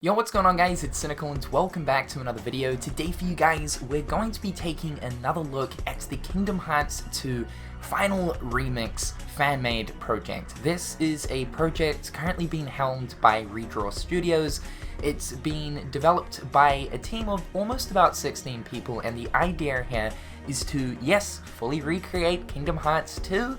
Yo, what's going on guys, it's Cynical and welcome back to another video. Today for you guys, we're going to be taking another look at the Kingdom Hearts 2 Final Remix fan-made project. This is a project currently being helmed by Redraw Studios. It's been developed by a team of almost about 16 people, and the idea here is to, yes, fully recreate Kingdom Hearts 2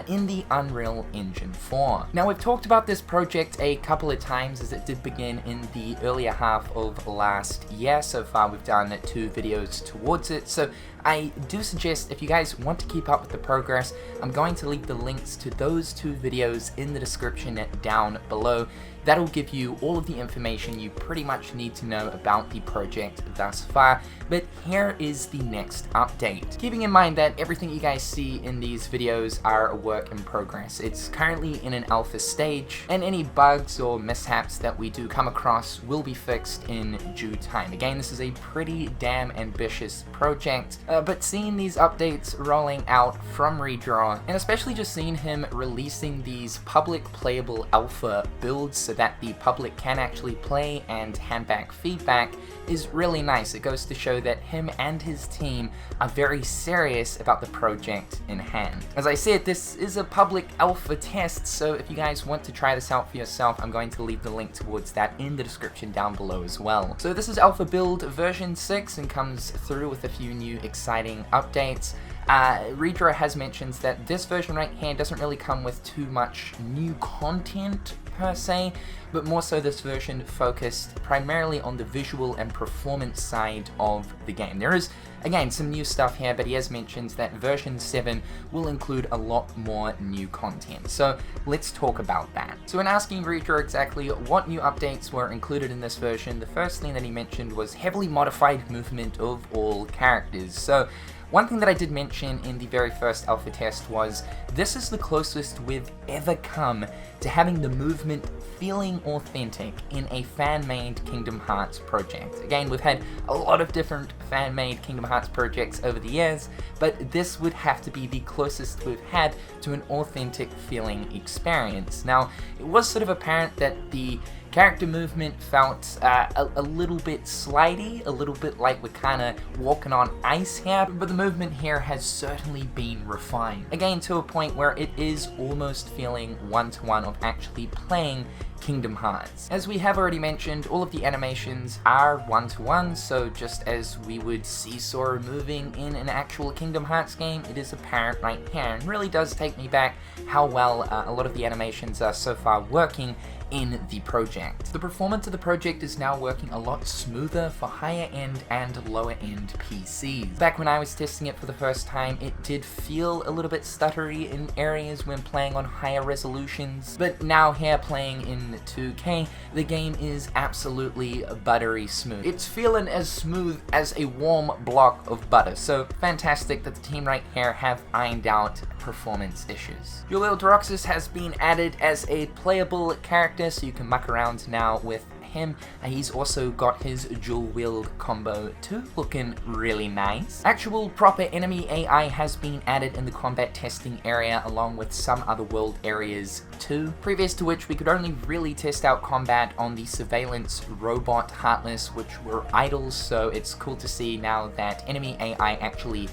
in the Unreal Engine 4. Now, we've talked about this project a couple of times as it did begin in the earlier half of last year. So far, we've done 2 videos towards it. So I do suggest if you guys want to keep up with the progress, I'm going to leave the links to those 2 videos in the description down below. That'll give you all of the information you pretty much need to know about the project thus far. But here is the next update. Keeping in mind that everything you guys see in these videos are a work in progress. It's currently in an alpha stage, and any bugs or mishaps that we do come across will be fixed in due time. Again, this is a pretty damn ambitious project, but seeing these updates rolling out from Redraw, and especially just seeing him releasing these public playable alpha builds so that the public can actually play and hand back feedback, is really nice. It goes to show that him and his team are very serious about the project in hand. As I said, this is a public alpha test, so if you guys want to try this out for yourself, I'm going to leave the link towards that in the description down below as well. So this is alpha build version 6 and comes through with a few new exciting updates. Redraw has mentioned that this version right here doesn't really come with too much new content per se, but more so this version focused primarily on the visual and performance side of the game. There is, again, some new stuff here, but he has mentioned that version 7 will include a lot more new content. So let's talk about that. So in asking Redraw exactly what new updates were included in this version, the first thing that he mentioned was heavily modified movement of all characters. So one thing that I did mention in the very first alpha test was this is the closest we've ever come to having the movement feeling authentic in a fan-made Kingdom Hearts project. Again, we've had a lot of different fan-made Kingdom Hearts projects over the years, but this would have to be the closest we've had to an authentic feeling experience. Now, it was sort of apparent that the character movement felt a little bit slidey, a little bit like we're kind of walking on ice here, but the movement here has certainly been refined. Again, to a point where it is almost feeling one-to-one of actually playing Kingdom Hearts. As we have already mentioned, all of the animations are one-to-one, so just as we would see Sora moving in an actual Kingdom Hearts game, it is apparent right here, and really does take me back how well a lot of the animations are so far working in the project. The performance of the project is now working a lot smoother for higher end and lower end PCs. Back when I was testing it for the first time, it did feel a little bit stuttery in areas when playing on higher resolutions, but now here playing in 2K, the game is absolutely buttery smooth. It's feeling as smooth as a warm block of butter, so fantastic that the team right here have ironed out performance issues. Jalil Deroxys has been added as a playable character, so you can muck around now with him. He's also got his dual wield combo too, looking really nice. Actual proper enemy AI has been added in the combat testing area along with some other world areas too, previous to which we could only really test out combat on the surveillance robot Heartless, which were idols, so it's cool to see now that enemy AI actually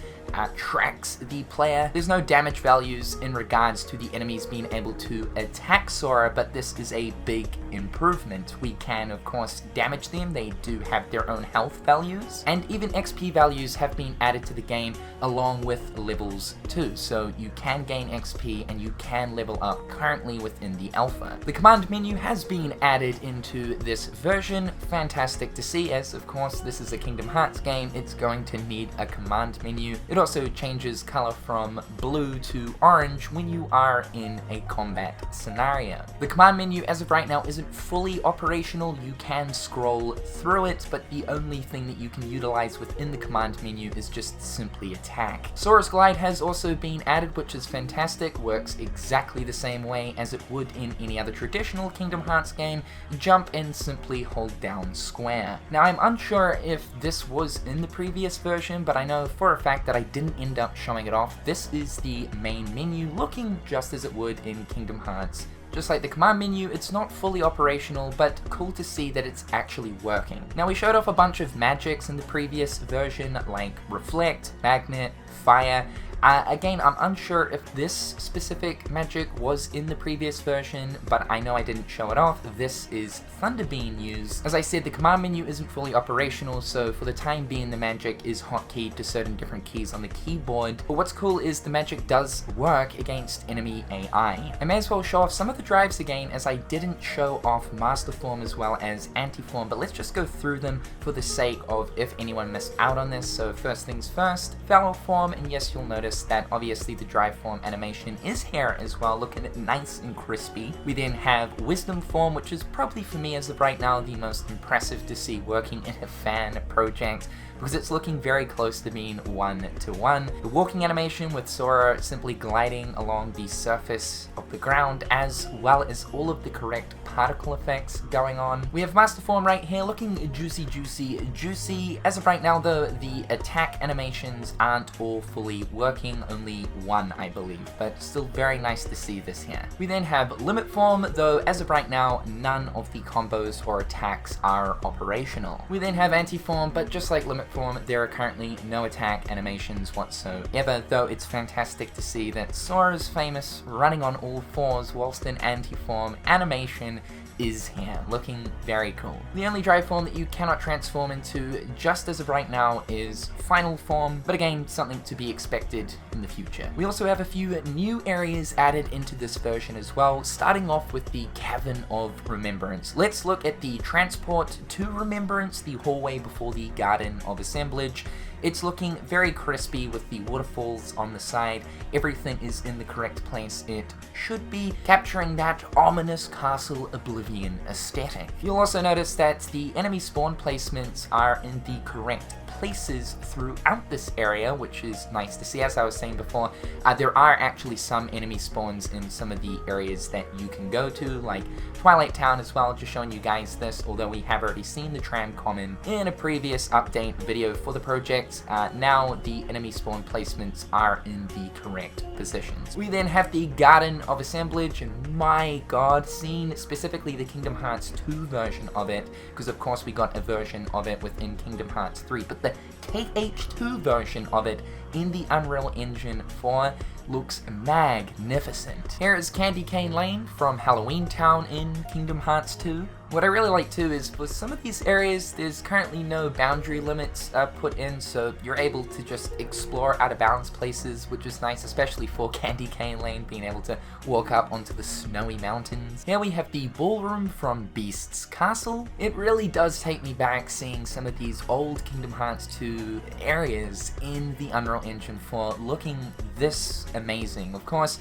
tracks the player. There's no damage values in regards to the enemies being able to attack Sora, but this is a big improvement. We can, of course, damage them. They do have their own health values, and even XP values have been added to the game along with levels too, so you can gain XP and you can level up currently within the alpha. The command menu has been added into this version. Fantastic to see, as of course this is a Kingdom Hearts game, it's going to need a command menu. It also changes color from blue to orange when you are in a combat scenario. The command menu as of right now isn't fully operational. You can scroll through it, but the only thing that you can utilize within the command menu is just simply attack. Sora's Glide has also been added, which is fantastic. Works exactly the same way as it would in any other traditional Kingdom Hearts game. Jump and simply hold down square. Now, I'm unsure if this was in the previous version, but I know for a fact that I didn't end up showing it off. This is the main menu, looking just as it would in Kingdom Hearts Just like the command menu, it's not fully operational, but cool to see that it's actually working. Now, we showed off a bunch of magics in the previous version, like Reflect, Magnet, Fire. Again, I'm unsure if this specific magic was in the previous version, but I know I didn't show it off. This is Thunder being used. As I said, the command menu isn't fully operational, so for the time being, the magic is hotkeyed to certain different keys on the keyboard. But what's cool is the magic does work against enemy AI. I may as well show off some of the drives again, as I didn't show off Master Form as well as Anti-Form, but let's just go through them for the sake of if anyone missed out on this. So first things first, Fellow Form, and yes, you'll notice that obviously the drive form animation is here as well, looking nice and crispy. We then have Wisdom Form, which is probably for me as of right now the most impressive to see working in a fan project, because it's looking very close to being one-to-one. The walking animation with Sora simply gliding along the surface of the ground, as well as all of the correct particle effects going on. We have Master Form right here looking juicy, juicy, juicy. As of right now though, the attack animations aren't all fully working, only one I believe, but still very nice to see this here. We then have Limit Form, though as of right now, none of the combos or attacks are operational. We then have Anti-Form, but just like Limit Form, there are currently no attack animations whatsoever, though it's fantastic to see that Sora's famous running on all fours whilst in Anti-Form animation is here, looking very cool. The only drive form that you cannot transform into just as of right now is Final Form, but again, something to be expected in the future. We also have a few new areas added into this version as well, starting off with the Cavern of Remembrance. Let's look at the Transport to Remembrance, the hallway before the Garden of Assemblage. It's looking very crispy with the waterfalls on the side. Everything is in the correct place it should be, capturing that ominous Castle Oblivion aesthetic. You'll also notice that the enemy spawn placements are in the correct places throughout this area, which is nice to see. As I was saying before, there are actually some enemy spawns in some of the areas that you can go to, like Twilight Town as well, just showing you guys this, although we have already seen the Tram Common in a previous update video for the project. Now the enemy spawn placements are in the correct positions. We then have the Garden of Assemblage, and my god, seeing specifically the Kingdom Hearts 2 version of it, because of course we got a version of it within Kingdom Hearts 3, but the KH2 version of it in the Unreal Engine 4 looks magnificent. Here is Candy Cane Lane from Halloween Town in Kingdom Hearts 2. What I really like too is for some of these areas, there's currently no boundary limits put in, so you're able to just explore out of bounds places, which is nice, especially for Candy Cane Lane, being able to walk up onto the snowy mountains. Here we have the ballroom from Beast's Castle. It really does take me back seeing some of these old Kingdom Hearts 2 areas in the Unreal Engine 4 looking this amazing. Of course,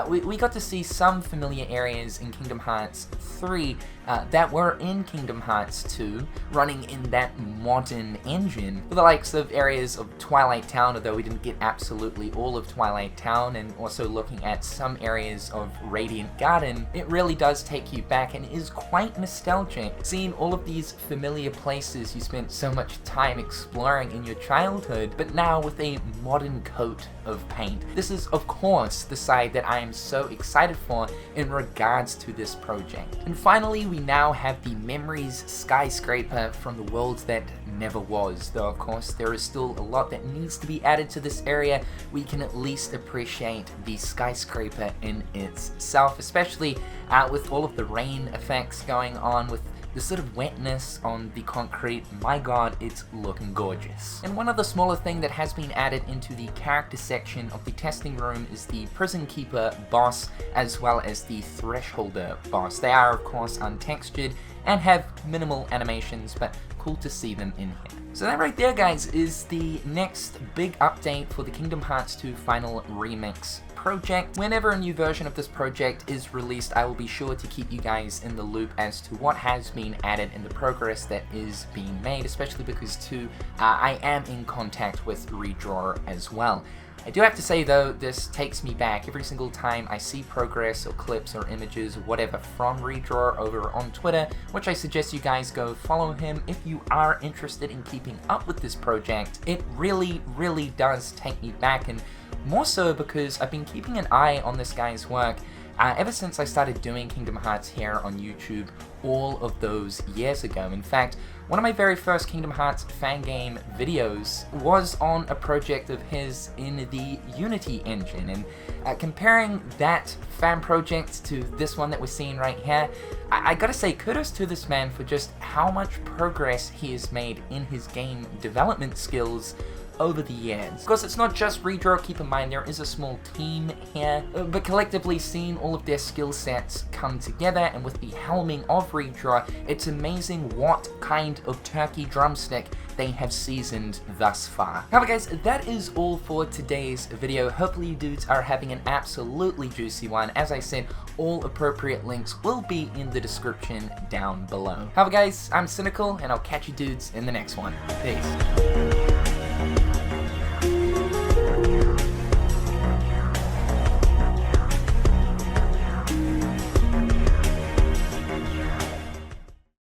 we got to see some familiar areas in Kingdom Hearts 3 that were in Kingdom Hearts 2, running in that modern engine, with the likes of areas of Twilight Town, although we didn't get absolutely all of Twilight Town, and also looking at some areas of Radiant Garden. It really does take you back and is quite nostalgic, seeing all of these familiar places you spent so much time exploring in your childhood, but now with a modern coat of paint. This is, of course, the side that I am so excited for in regards to this project. And finally, we now have the Memories skyscraper from the world that never was, though of course there is still a lot that needs to be added to this area. We can at least appreciate the skyscraper in itself, especially with all of the rain effects going on, with the sort of wetness on the concrete. My god, it's looking gorgeous. And one other smaller thing that has been added into the character section of the testing room is the Prison Keeper boss, as well as the Thresholder boss. They are of course untextured and have minimal animations, but cool to see them in here. So that right there, guys, is the next big update for the Kingdom Hearts 2 Final Remix project. Whenever a new version of this project is released, I will be sure to keep you guys in the loop as to what has been added and the progress that is being made, especially because too, I am in contact with Redraw as well. I do have to say though, this takes me back every single time I see progress or clips or images or whatever from Redraw over on Twitter, which I suggest you guys go follow him if you are interested in keeping up with this project. It really, really does take me back, and more so because I've been keeping an eye on this guy's work ever since I started doing Kingdom Hearts here on YouTube all of those years ago. In fact, one of my very first Kingdom Hearts fan game videos was on a project of his in the Unity engine, and comparing that fan project to this one that we're seeing right here, I gotta say kudos to this man for just how much progress he has made in his game development skills over the years. Of course, it's not just Redraw, keep in mind there is a small team here, but collectively seeing all of their skill sets come together, and with the helming of Redraw, it's amazing what kind of turkey drumstick they have seasoned thus far. However guys, that is all for today's video. Hopefully you dudes are having an absolutely juicy one. As I said, all appropriate links will be in the description down below. However guys, I'm Cynical, and I'll catch you dudes in the next one. Peace.